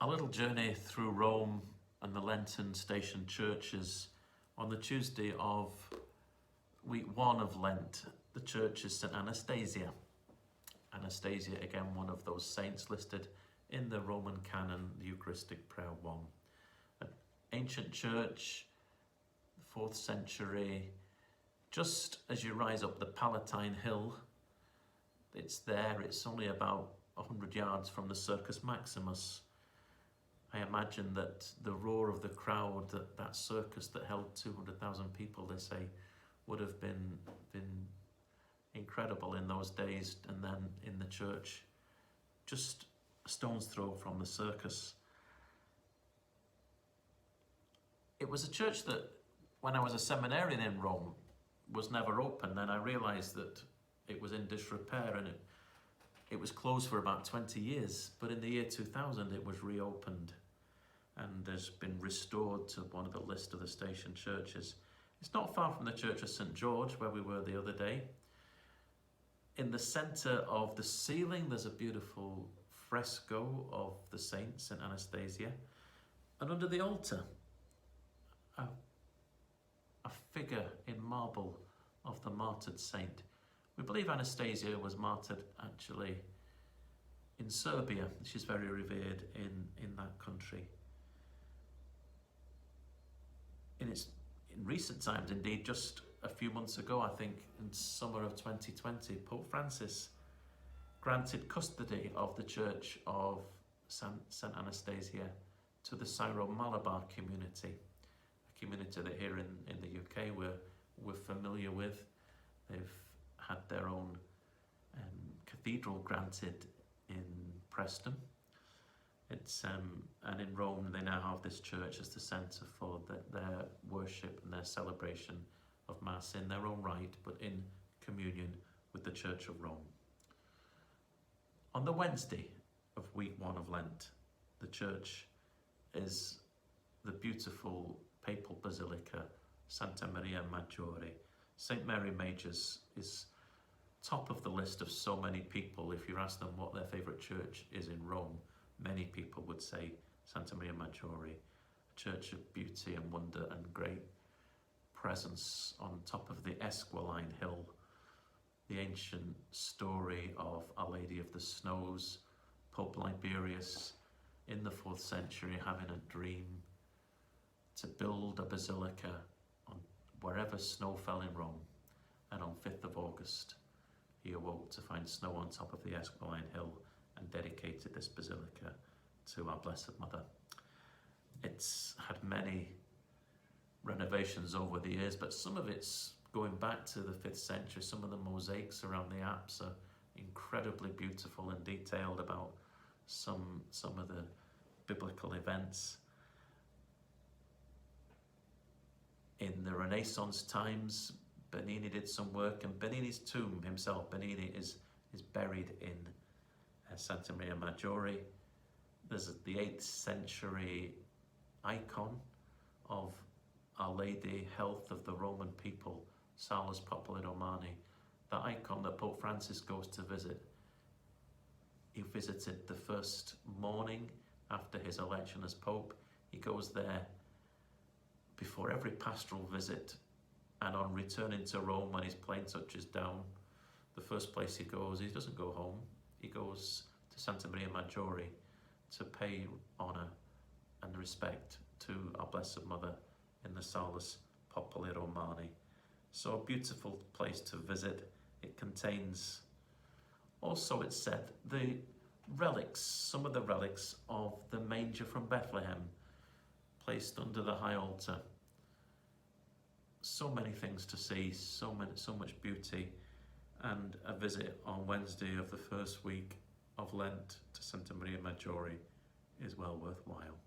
A little journey through Rome and the Lenten station churches. On the Tuesday of week 1 of Lent, the church is Sant Anastasia. Anastasia, again, one of those saints listed in the Roman canon, the Eucharistic Prayer 1. An ancient church, 4th century, just as you rise up the Palatine Hill. It's there, it's only about 100 yards from the Circus Maximus. I imagine that the roar of the crowd, that circus that held 200,000 people, they say, would have been incredible in those days. And then in the church, just a stone's throw from the circus. It was a church that, when I was a seminarian in Rome, was never open. Then I realised that it was in disrepair and it was closed for about 20 years, but in the year 2000 it was reopened and has been restored to one of the list of the station churches. It's not far from the Church of St George, where we were the other day. In the centre of the ceiling there's a beautiful fresco of the saint, St Anastasia, and under the altar a figure in marble of the martyred saint. We believe Anastasia was martyred actually in Serbia. She's very revered in that country. In recent times, indeed, just a few months ago, I think in summer of 2020, Pope Francis granted custody of the Church of Sant Anastasia to the Syro-Malabar community, a community that here in the UK we're familiar with. They've had their own cathedral granted in Preston. It's and in Rome they now have this church as the centre for their worship and their celebration of Mass in their own right, but in communion with the Church of Rome. On the Wednesday of week 1 of Lent, the church is the beautiful papal basilica Santa Maria Maggiore. St Mary Major's is top of the list of so many people. If you ask them what their favourite church is in Rome, many people would say Santa Maria Maggiore, a church of beauty and wonder and great presence on top of the Esquiline Hill. The ancient story of Our Lady of the Snows, Pope Liberius in the 4th century having a dream to build a basilica on wherever snow fell in Rome, and on 5th of August he awoke to find snow on top of the Esquiline Hill and dedicated this basilica to our Blessed Mother. It's had many renovations over the years, but some of it's going back to the 5th century. Some of the mosaics around the apse are incredibly beautiful and detailed about some of the biblical events. In the Renaissance times, Bernini did some work, and Bernini's tomb himself, Bernini is buried in Santa Maria Maggiore. There's the 8th century icon of Our Lady, Health of the Roman People, Salus Populi Romani, the icon that Pope Francis goes to visit. He visited the first morning after his election as Pope. He goes there before every pastoral visit, and on returning to Rome when his plane touches down, the first place he goes, he doesn't go home, he goes to Santa Maria Maggiore to pay honour and respect to our Blessed Mother in the Salus Populi Romani. So a beautiful place to visit. It contains also, it's said, the relics, some of the relics of the manger from Bethlehem placed under the high altar. So many things to see, so much beauty, and a visit on Wednesday of the first week of Lent to Santa Maria Maggiore is well worthwhile.